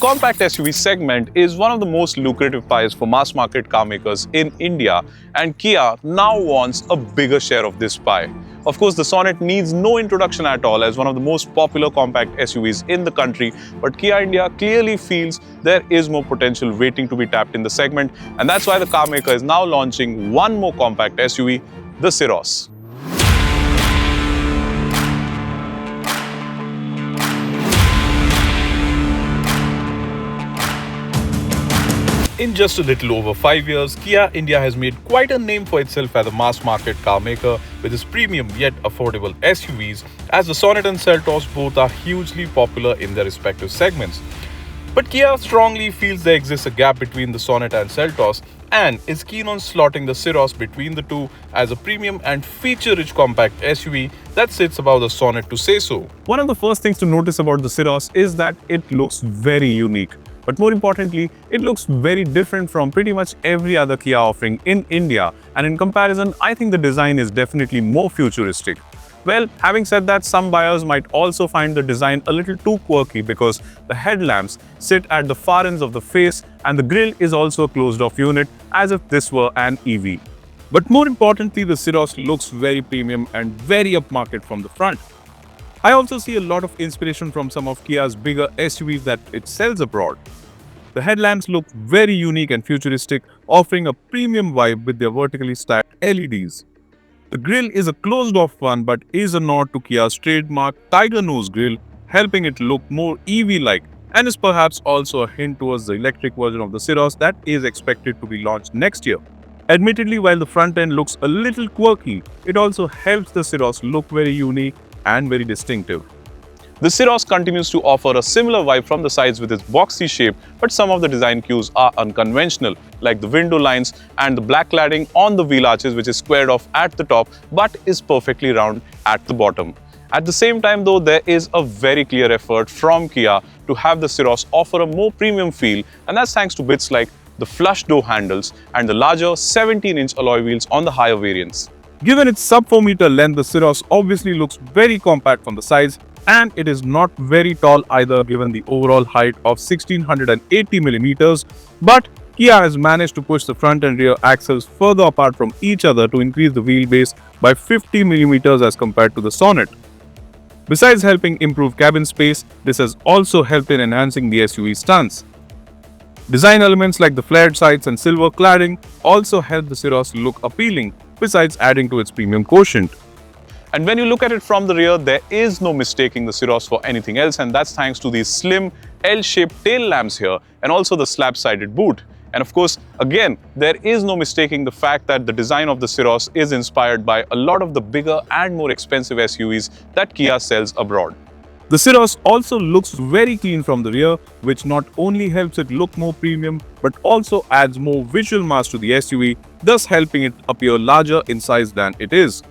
compact SUV segment is one of the most lucrative pies for mass market car makers in India, and Kia now wants a bigger share of this pie. Of course, the Sonet needs no introduction at all as one of the most popular compact SUVs in the country, but Kia India clearly feels there is more potential waiting to be tapped in the segment, and that's why the car maker is now launching one more compact SUV, the Syros. In just a little over 5 years, Kia India has made quite a name for itself as a mass market car maker with its premium yet affordable SUVs, as the Sonet and Seltos both are hugely popular in their respective segments. But Kia strongly feels there exists a gap between the Sonet and Seltos and is keen on slotting the Syros between the two as a premium and feature-rich compact SUV that sits above the Sonet, to say so. One of the first things to notice about the Syros is that it looks very unique. But more importantly, it looks very different from pretty much every other Kia offering in India, and in comparison, I think the design is definitely more futuristic. Well, having said that, some buyers might also find the design a little too quirky because the headlamps sit at the far ends of the face and the grille is also a closed-off unit as if this were an EV. But more importantly, the Syros looks very premium and very upmarket from the front. I also see a lot of inspiration from some of Kia's bigger SUVs that it sells abroad. The headlamps look very unique and futuristic, offering a premium vibe with their vertically stacked LEDs. The grille is a closed-off one but is a nod to Kia's trademark tiger nose grille, helping it look more EV-like, and is perhaps also a hint towards the electric version of the Syros that is expected to be launched next year. Admittedly, while the front end looks a little quirky, it also helps the Syros look very unique and very distinctive. The Syros continues to offer a similar vibe from the sides with its boxy shape, but some of the design cues are unconventional, like the window lines and the black cladding on the wheel arches, which is squared off at the top but is perfectly round at the bottom. At the same time though, there is a very clear effort from Kia to have the Syros offer a more premium feel, and that's thanks to bits like the flush door handles and the larger 17-inch alloy wheels on the higher variants. Given its sub 4 meter length, the Syros obviously looks very compact from the sides, and it is not very tall either given the overall height of 1680 millimeters, but Kia has managed to push the front and rear axles further apart from each other to increase the wheelbase by 50 millimeters as compared to the Sonet. Besides helping improve cabin space, this has also helped in enhancing the SUV stance. Design elements like the flared sides and silver cladding also help the Syros look appealing, besides adding to its premium quotient. And when you look at it from the rear, there is no mistaking the Syros for anything else, and that's thanks to these slim L-shaped tail lamps here and also the slab-sided boot. And of course, again, there is no mistaking the fact that the design of the Syros is inspired by a lot of the bigger and more expensive SUVs that Kia sells abroad. The Syros also looks very clean from the rear, which not only helps it look more premium, but also adds more visual mass to the SUV, thus helping it appear larger in size than it is.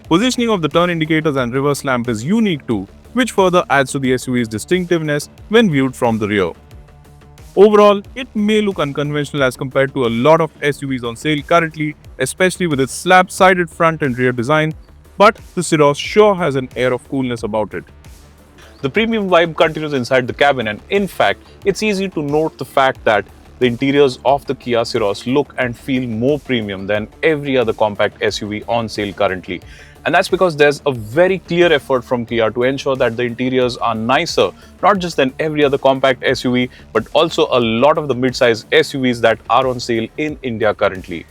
Positioning of the turn indicators and reverse lamp is unique too, which further adds to the SUV's distinctiveness when viewed from the rear. Overall, it may look unconventional as compared to a lot of SUVs on sale currently, especially with its slab-sided front and rear design, but the Syros sure has an air of coolness about it. The premium vibe continues inside the cabin, and in fact, it's easy to note the fact that the interiors of the Kia Syros look and feel more premium than every other compact SUV on sale currently. And that's because there's a very clear effort from Kia to ensure that the interiors are nicer, not just than every other compact SUV, but also a lot of the midsize SUVs that are on sale in India currently.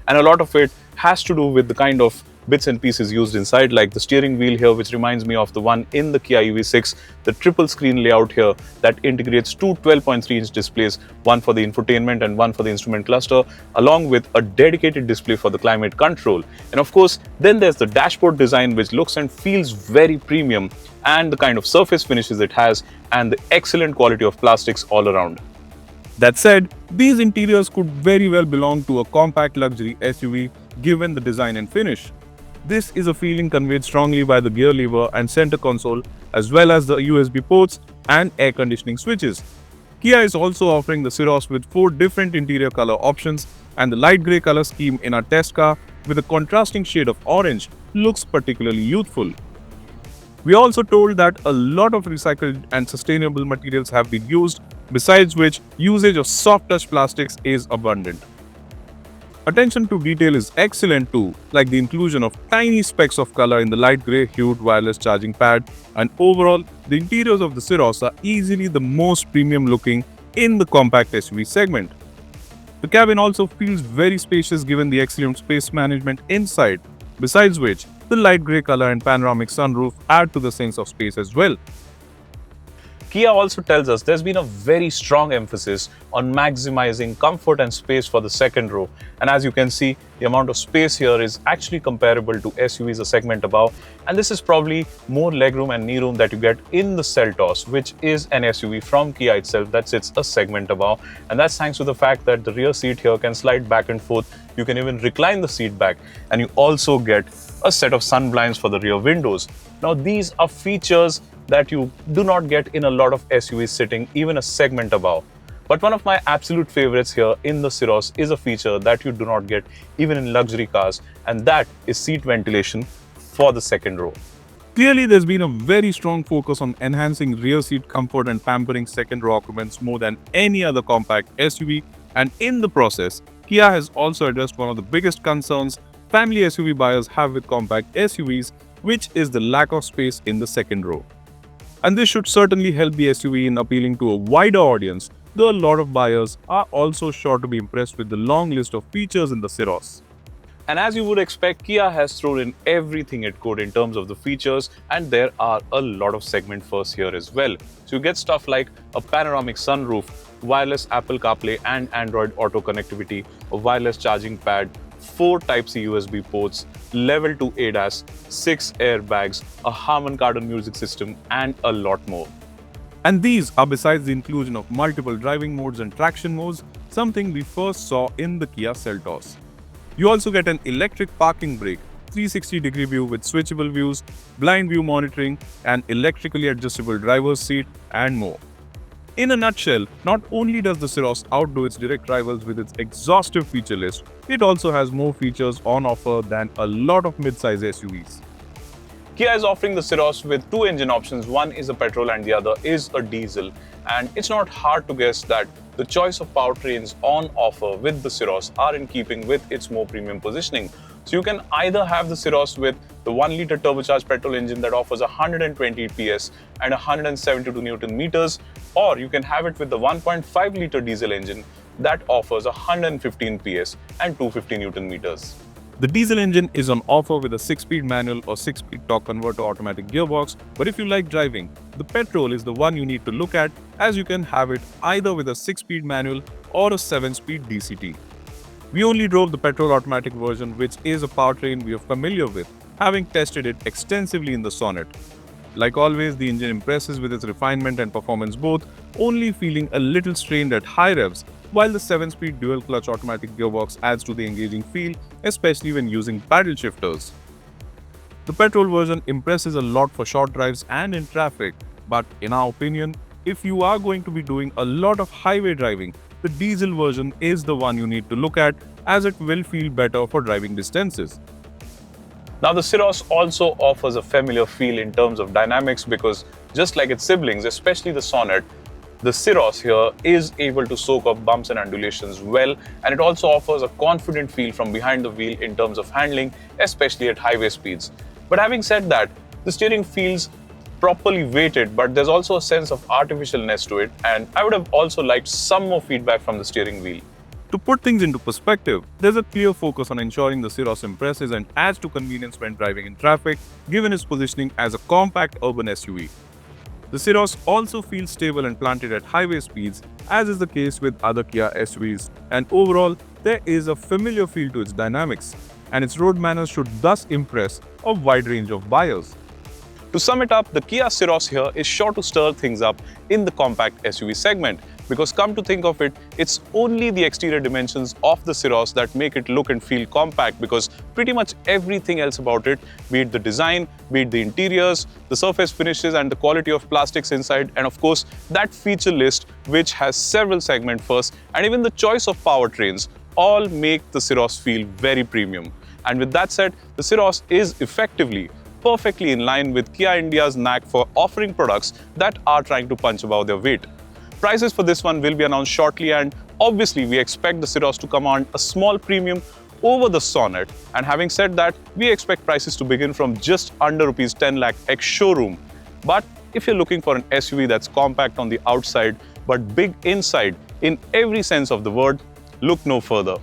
And a lot of it has to do with the kind of bits and pieces used inside, like the steering wheel here, which reminds me of the one in the Kia EV6, the triple screen layout here that integrates two 12.3-inch displays, one for the infotainment and one for the instrument cluster, along with a dedicated display for the climate control. And of course, then there's the dashboard design, which looks and feels very premium, and the kind of surface finishes it has, and the excellent quality of plastics all around. That said, these interiors could very well belong to a compact luxury SUV given the design and finish. This is a feeling conveyed strongly by the gear lever and center console, as well as the USB ports and air conditioning switches. Kia is also offering the Syros with 4 different interior color options, and the light grey color scheme in our test car with a contrasting shade of orange looks particularly youthful. We are also told that a lot of recycled and sustainable materials have been used, besides which usage of soft touch plastics is abundant. Attention to detail is excellent too, like the inclusion of tiny specks of color in the light grey hued wireless charging pad, and overall, the interiors of the Syros are easily the most premium looking in the compact SUV segment. The cabin also feels very spacious given the excellent space management inside, besides which, the light grey color and panoramic sunroof add to the sense of space as well. Kia also tells us there's been a very strong emphasis on maximizing comfort and space for the second row. And as you can see, the amount of space here is actually comparable to SUVs a segment above. And this is probably more legroom and knee room that you get in the Seltos, which is an SUV from Kia itself that sits a segment above. And that's thanks to the fact that the rear seat here can slide back and forth. You can even recline the seat back, and you also get a set of sun blinds for the rear windows. Now, these are features that you do not get in a lot of SUVs sitting even a segment above. But one of my absolute favorites here in the Syros is a feature that you do not get even in luxury cars, and that is seat ventilation for the second row. Clearly, there's been a very strong focus on enhancing rear seat comfort and pampering second row occupants more than any other compact SUV, and in the process, Kia has also addressed one of the biggest concerns family SUV buyers have with compact SUVs, which is the lack of space in the second row. And this should certainly help the SUV in appealing to a wider audience, though a lot of buyers are also sure to be impressed with the long list of features in the Syros. And as you would expect, Kia has thrown in everything it could in terms of the features, and there are a lot of segment firsts here as well. So you get stuff like a panoramic sunroof, wireless Apple CarPlay and Android Auto connectivity, a wireless charging pad, 4 Type-C USB ports, Level 2 ADAS, 6 airbags, a Harman Kardon music system, and a lot more. And these are besides the inclusion of multiple driving modes and traction modes, something we first saw in the Kia Seltos. You also get an electric parking brake, 360-degree view with switchable views, blind view monitoring, and electrically adjustable driver's seat, and more. In a nutshell, not only does the Syros outdo its direct rivals with its exhaustive feature list, it also has more features on offer than a lot of mid-size SUVs. Kia is offering the Syros with 2 engine options. One is a petrol and the other is a diesel. And it's not hard to guess that the choice of powertrains on offer with the Syros are in keeping with its more premium positioning. So you can either have the Syros with the 1-liter turbocharged petrol engine that offers 120 PS and 172 Newton meters, or you can have it with the 1.5-liter diesel engine that offers 115 PS and 250 Newton meters. The diesel engine is on offer with a 6-speed manual or 6-speed torque converter automatic gearbox, but if you like driving, the petrol is the one you need to look at, as you can have it either with a 6-speed manual or a 7-speed DCT. We only drove the petrol automatic version, which is a powertrain we are familiar with, having tested it extensively in the Sonet. Like always, the engine impresses with its refinement and performance both, only feeling a little strained at high revs, while the 7-speed dual-clutch automatic gearbox adds to the engaging feel, especially when using paddle shifters. The petrol version impresses a lot for short drives and in traffic, but in our opinion, if you are going to be doing a lot of highway driving, the diesel version is the one you need to look at, as it will feel better for driving distances. Now, the Syros also offers a familiar feel in terms of dynamics because just like its siblings, especially the Sonet, the Syros here is able to soak up bumps and undulations well, and it also offers a confident feel from behind the wheel in terms of handling, especially at highway speeds. But having said that, the steering feels properly weighted, but there's also a sense of artificialness to it, and I would have also liked some more feedback from the steering wheel. To put things into perspective, there's a clear focus on ensuring the Syros impresses and adds to convenience when driving in traffic, given its positioning as a compact urban SUV. The Syros also feels stable and planted at highway speeds, as is the case with other Kia SUVs, and overall, there is a familiar feel to its dynamics, and its road manners should thus impress a wide range of buyers. To sum it up, the Kia Syros here is sure to stir things up in the compact SUV segment, because come to think of it, it's only the exterior dimensions of the Syros that make it look and feel compact, because pretty much everything else about it, be it the design, be it the interiors, the surface finishes and the quality of plastics inside, and of course that feature list which has several segment firsts, and even the choice of powertrains, all make the Syros feel very premium. And with that said, the Syros is effectively perfectly in line with Kia India's knack for offering products that are trying to punch above their weight. Prices for this one will be announced shortly, and obviously we expect the Syros to command a small premium over the Sonet. And having said that, we expect prices to begin from just under rupees 10 lakh ex-showroom. But if you're looking for an SUV that's compact on the outside but big inside in every sense of the word, look no further.